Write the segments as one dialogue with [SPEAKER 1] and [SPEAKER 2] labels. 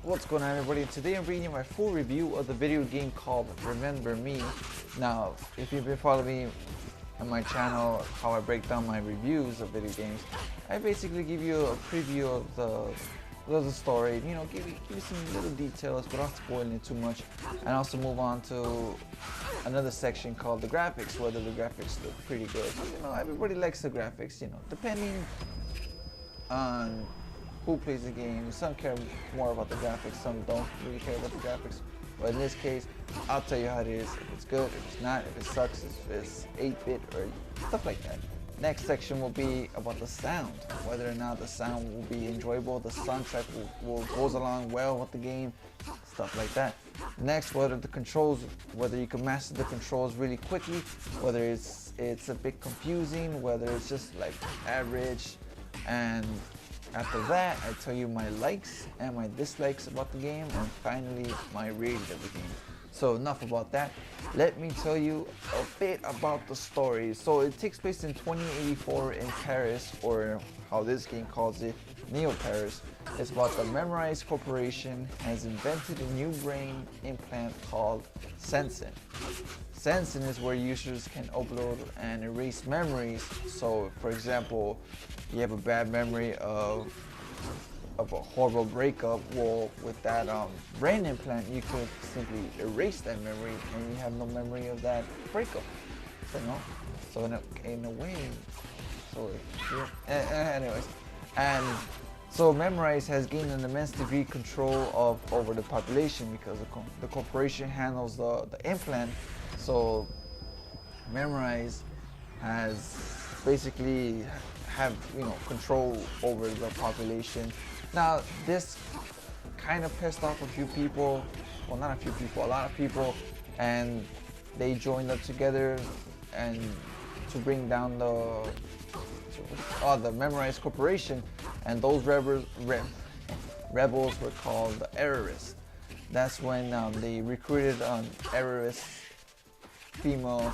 [SPEAKER 1] What's going on, everybody? Today I'm bringing you my full review of the video game called Remember Me. Now, if you've been following me on my channel, how I break down my reviews of video games, I basically give you a preview of the story, you know, give you some little details without spoiling it too much, and also move on to another section called the graphics, whether the graphics look pretty good. You know, everybody likes the graphics, you know, depending on who plays the game. Some care more about the graphics, some don't really care about the graphics. But in this case, I'll tell you how it is. If it's good, if it's not, if it sucks, if it's 8-bit or stuff like that. Next section will be about the sound, whether or not the sound will be enjoyable, the soundtrack will goes along well with the game, stuff like that. Next, whether the controls, whether you can master the controls really quickly, whether it's a bit confusing, whether it's just like average, and after that, I tell you my likes and my dislikes about the game, and finally my rating of the game. So enough about that. Let me tell you a bit about the story. So it takes place in 2084 in Paris, or how this game calls it, Neo Paris. It's about the Memrise Corporation has invented a new brain implant called Sensen. Sensen is where users can upload and erase memories. So for example, you have a bad memory of a horrible breakup, well, with that brain implant you could simply erase that memory and you have no memory of that breakup, you know. So in a way, so anyways, and so Memrise has gained an immense degree of control over the population because the corporation handles the implant. So Memrise has basically have, you know, control over the population. Now this kind of pissed off a few people, well, not a few people, a lot of people, and they joined up together and to bring down the Memrise Corporation, and those rebels were called the Errorists. That's when they recruited an Errorist female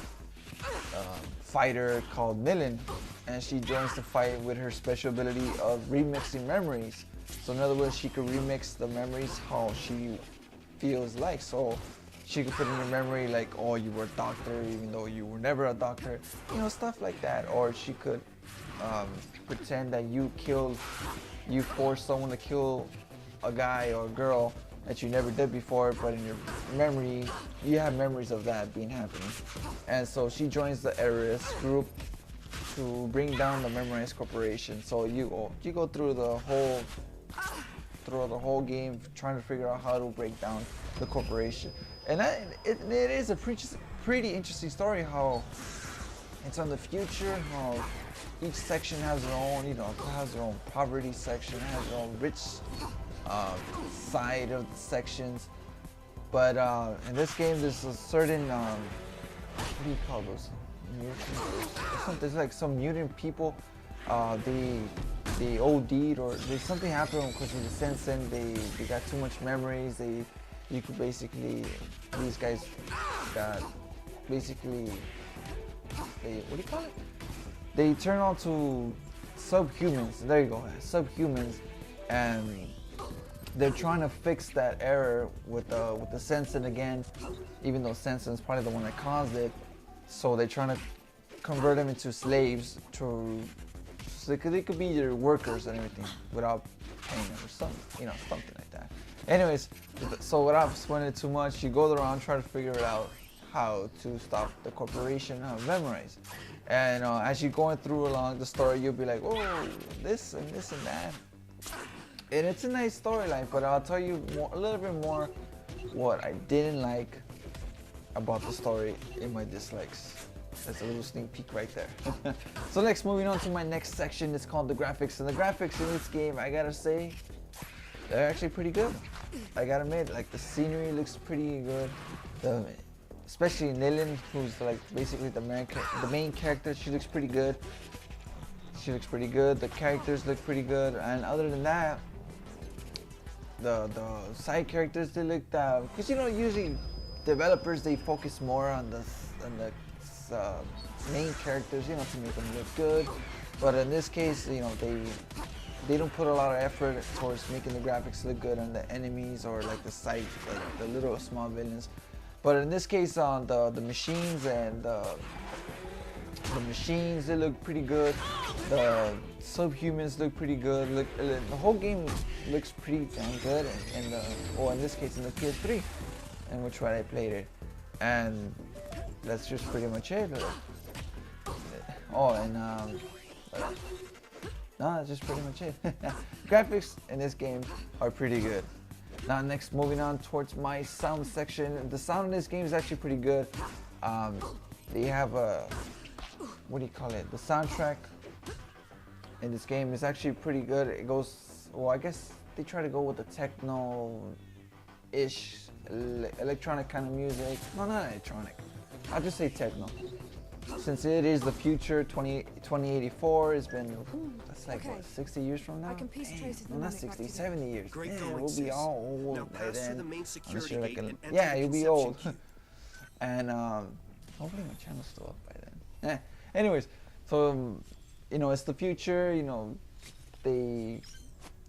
[SPEAKER 1] fighter called Millen, and she joins the fight with her special ability of remixing memories. So in other words, she could remix the memories how she feels like. So she could put in your memory like, oh, you were a doctor even though you were never a doctor, you know, stuff like that. Or she could pretend that you forced someone to kill a guy or a girl that you never did before, but in your memory, you have memories of that being happening. And so she joins the Errorist group to bring down the Memrise Corporation. So you go through the whole game trying to figure out how to break down the corporation. And it is a pretty interesting story, how it's on the future, how each section has their own, you know, has their own poverty section, has their own rich side of the sections. But in this game, there's a certain what do you call those? Mutants? There's like some mutant people. They OD'd, or something happened because of the Sensen. They got too much memories. You could basically, these guys got basically, what do you call it? They turn on to subhumans. There you go, subhumans, and they're trying to fix that error with the Sensen again, even though Sensen's probably the one that caused it. So they're trying to convert them into slaves so they could be their workers and everything without paying them or something, you know, something like that. Anyways, so without spoiling it too much, you go around trying to figure it out how to stop the corporation of Memrise. And as you're going through along the story, you'll be like, oh, this and this and that. And it's a nice storyline, but I'll tell you a little bit more what I didn't like about the story in my dislikes. That's a little sneak peek right there. So next, moving on to my next section, it's called the graphics. And the graphics in this game, I gotta say, they're actually pretty good. I gotta admit, like the scenery looks pretty good. Especially Nilin, who's like basically the main character, she looks pretty good. The characters look pretty good, and other than that, the side characters, they look because you know, usually developers, they focus more on the main characters, you know, to make them look good. But in this case, you know, they don't put a lot of effort towards making the graphics look good on the enemies or like the sight, the little small villains. But in this case, on the machines and the machines, they look pretty good. The subhumans look pretty good. The whole game looks pretty damn good. And well, in this case, in the PS3, in which way I played it, and that's just pretty much it. Oh, and no, that's just pretty much it. Graphics in this game are pretty good. Now, next, moving on towards my sound section. The sound in this game is actually pretty good. They have a, what do you call it? The soundtrack in this game is actually pretty good. It goes, well, I guess they try to go with the techno-ish, electronic kind of music. No, not electronic. I'll just say techno. Since it is the future, 2084, it's been, that's like, what, 60 years from now? No, not 60, 70 years. Yeah, we'll be all old by then. Unless you're like yeah, you'll be old. And hopefully my channel's still up by then. Anyways, so, you know, it's the future, you know, they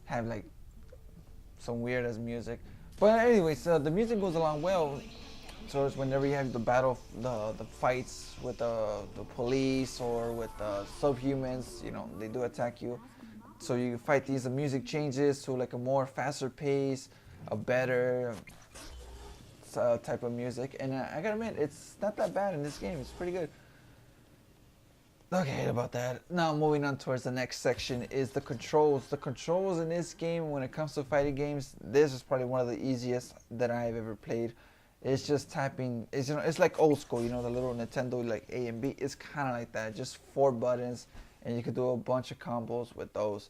[SPEAKER 1] have like some weird ass music. But anyways, the music goes along well. So it's whenever you have the battle, the fights with the police or with the subhumans, you know, they do attack you. So you fight these, the music changes to like a more faster pace, a better type of music. And I gotta admit, it's not that bad in this game. It's pretty good. Okay, about that. Now moving on towards the next section is the controls. The controls in this game, when it comes to fighting games, this is probably one of the easiest that I've ever played. It's just tapping. It's, you know, it's like old school, you know, the little Nintendo like A and B. It's kind of like that, just 4 buttons, and you can do a bunch of combos with those.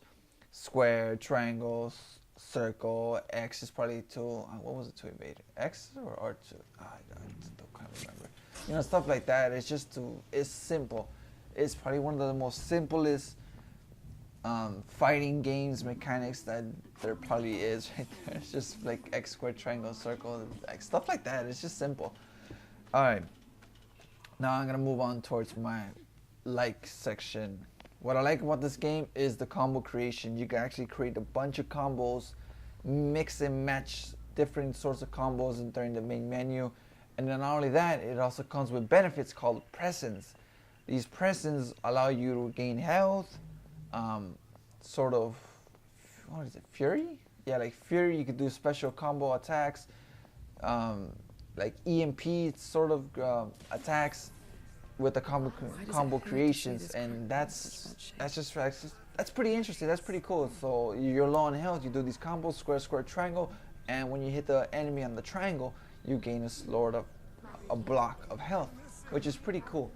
[SPEAKER 1] Square, triangles, circle, X is probably to, what was it to evade? X or R2? I don't quite remember. You know, stuff like that. It's just it's simple. It's probably one of the most simplest fighting games mechanics that there probably is right there. It's just like X squared, triangle, circle, like stuff like that. It's just simple. Alright, now I'm gonna move on towards my like section. What I like about this game is the combo creation. You can actually create a bunch of combos, mix and match different sorts of combos during the main menu. And then not only that, it also comes with benefits called presents. These presents allow you to gain health, sort of, what is it, Fury? Yeah, like Fury, you could do special combo attacks, like EMP sort of attacks with the combo creations, and that's pretty interesting. That's pretty cool. So you're low on health, you do these combos, square, square, triangle, and when you hit the enemy on the triangle, you gain a block of health, which is pretty cool.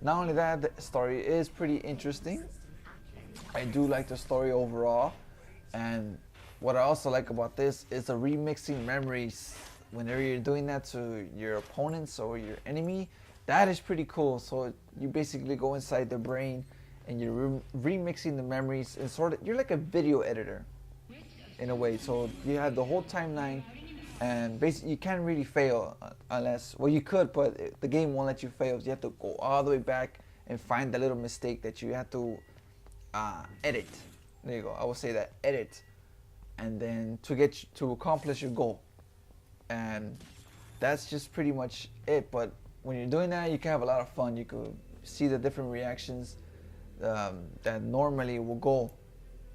[SPEAKER 1] Not only that, the story is pretty interesting. I do like the story overall, and what I also like about this is the remixing memories. Whenever you're doing that to your opponents or your enemy, that is pretty cool. So you basically go inside their brain and you're remixing the memories, and you're like a video editor in a way. So you have the whole timeline, and basically you can't really fail unless, well, you could, but the game won't let you fail. So you have to go all the way back and find the little mistake that you have to edit. There you go. I will say that, edit, and then to accomplish your goal. And that's just pretty much it. But when you're doing that, you can have a lot of fun. You could see the different reactions that normally will go,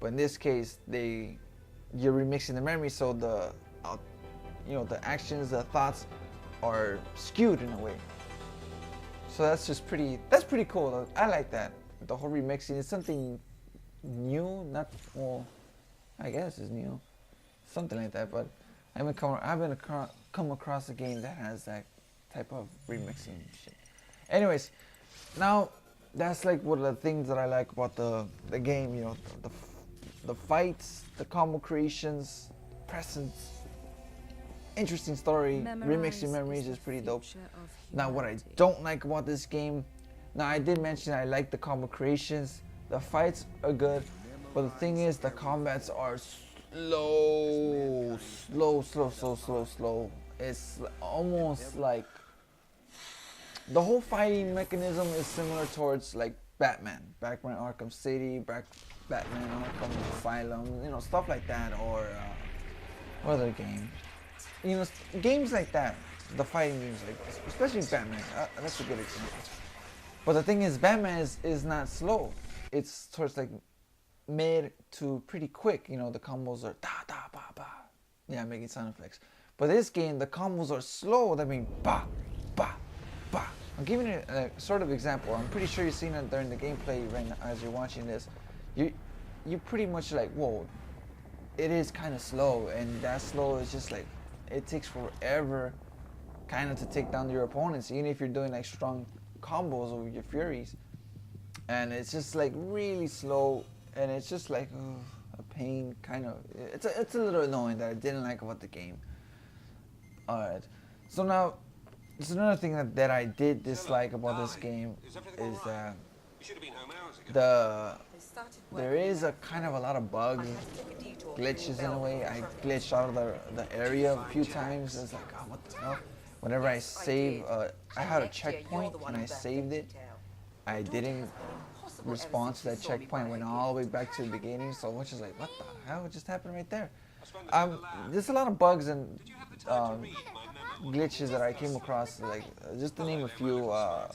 [SPEAKER 1] but in this case, you're remixing the memory, so the actions, the thoughts are skewed in a way. So that's pretty cool. I like that. The whole remixing is something new, I guess it's new, something like that. But I haven't come across a game that has that type of remixing shit. Anyways, now that's like one of the things that I like about the game. You know, the fights, the combo creations, presents, interesting story, remixing memories is pretty dope. Now, what I don't like about this game, now I did mention I like the combo creations. The fights are good, but the thing is, the combats are slow. It's almost like the whole fighting mechanism is similar towards like Batman Arkham City, Batman Arkham Asylum, you know, stuff like that, or what other game? You know, games like that, the fighting games, like especially Batman. That's a good example. But the thing is, Batman is not slow. It's towards like mid to pretty quick. You know, the combos are da da ba ba. Yeah, I'm making sound effects. But this game, the combos are slow. That means ba ba ba. I'm giving it a sort of example. I'm pretty sure you've seen it during the gameplay right now as you're watching this. You pretty much like, whoa, it is kind of slow, and that slow is just like, it takes forever kind of to take down your opponents, even if you're doing like strong combos with your Furies. And it's just like really slow, and it's just like a pain kind of. It's a little annoying that I didn't like about the game. Alright, so now there's another thing that I did dislike about this game is that there is a kind of a lot of bugs, glitches in a way. I glitched out of the area a few times. It's like, oh, what the hell? Whenever I save, I had a checkpoint and I saved it. I didn't respond to that checkpoint. Went all the way back to the beginning. So which is like, what the hell just happened right there? There's a lot of bugs and glitches that I came across. Like just to name a few. I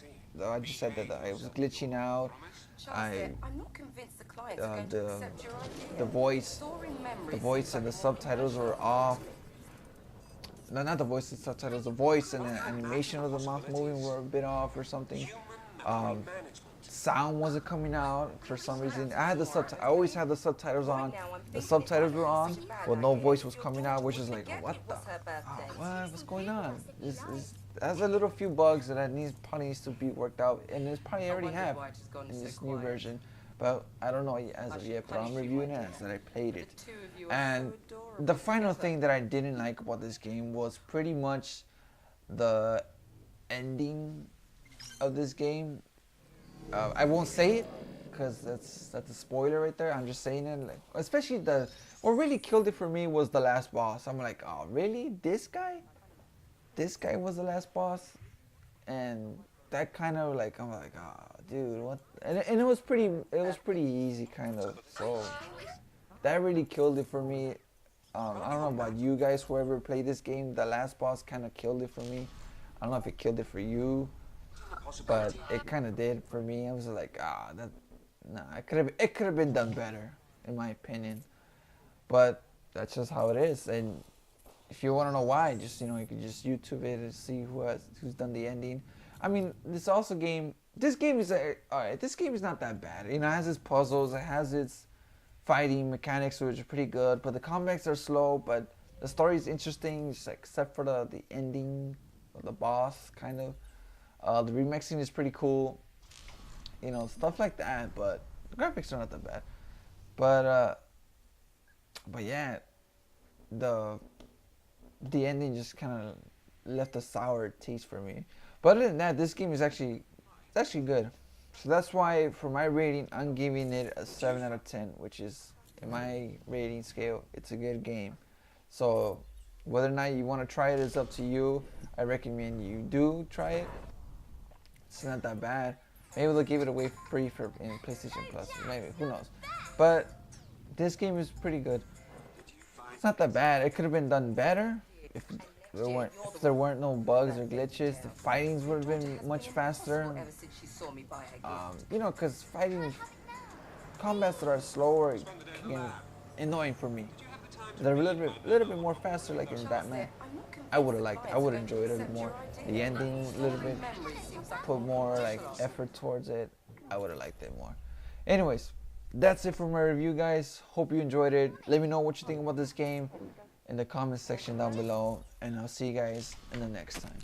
[SPEAKER 1] just said that I was glitching out. The voice and the subtitles were off. No, not the voice and subtitles. The voice and the animation of the mouth moving were a bit off or something. Sound wasn't coming out for some reason. I always had the subtitles on. The subtitles were on, but no voice was coming out, which is like, what the? What's going on? There's a little few bugs that probably needs to be worked out, and it's probably already have in this new version. But I don't know as of yet. But I'm reviewing it as that I played it. And the final thing that I didn't like about this game was pretty much the ending of this game. I won't say it because that's a spoiler right there. I'm just saying it, like, especially what really killed it for me was the last boss. I'm like, oh really? This guy was the last boss, and that kind of like, I'm like, oh dude, what? And it was pretty easy kind of. So that really killed it for me. I don't know about you guys, whoever played this game. The last boss kind of killed it for me. I don't know if it killed it for you, but it kind of did for me. I was like, it could have been done better, in my opinion. But that's just how it is. And if you want to know why, just you could just YouTube it and see who's done the ending. I mean, this game is alright. This game is not that bad. It has its puzzles, it has its fighting mechanics, which are pretty good. But the combats are slow. But the story is interesting, just like, except for the ending, of the boss kind of. The remixing is pretty cool. Stuff like that. But the graphics are not that bad. But yeah, the ending just kind of left a sour taste for me. But other than that, this game is actually good. So that's why for my rating, I'm giving it a 7 out of 10, which is, in my rating scale, it's a good game. So whether or not you want to try it is up to you. I recommend you do try it. It's not that bad. Maybe they'll give it away free in PlayStation Plus. Maybe, who knows? But this game is pretty good. It's not that bad. It could have been done better if there weren't no bugs or glitches. The fightings would have been much faster. Because fighting combats that are slower can annoying for me. They're a little bit more faster, like in Batman. I would have liked it. I would have enjoyed it a bit more. The ending a little bit, put more like effort towards it. I would have liked it more. Anyways, that's it for my review, guys. Hope you enjoyed it. Let me know what you think about this game in the comment section down below, and I'll see you guys in the next time.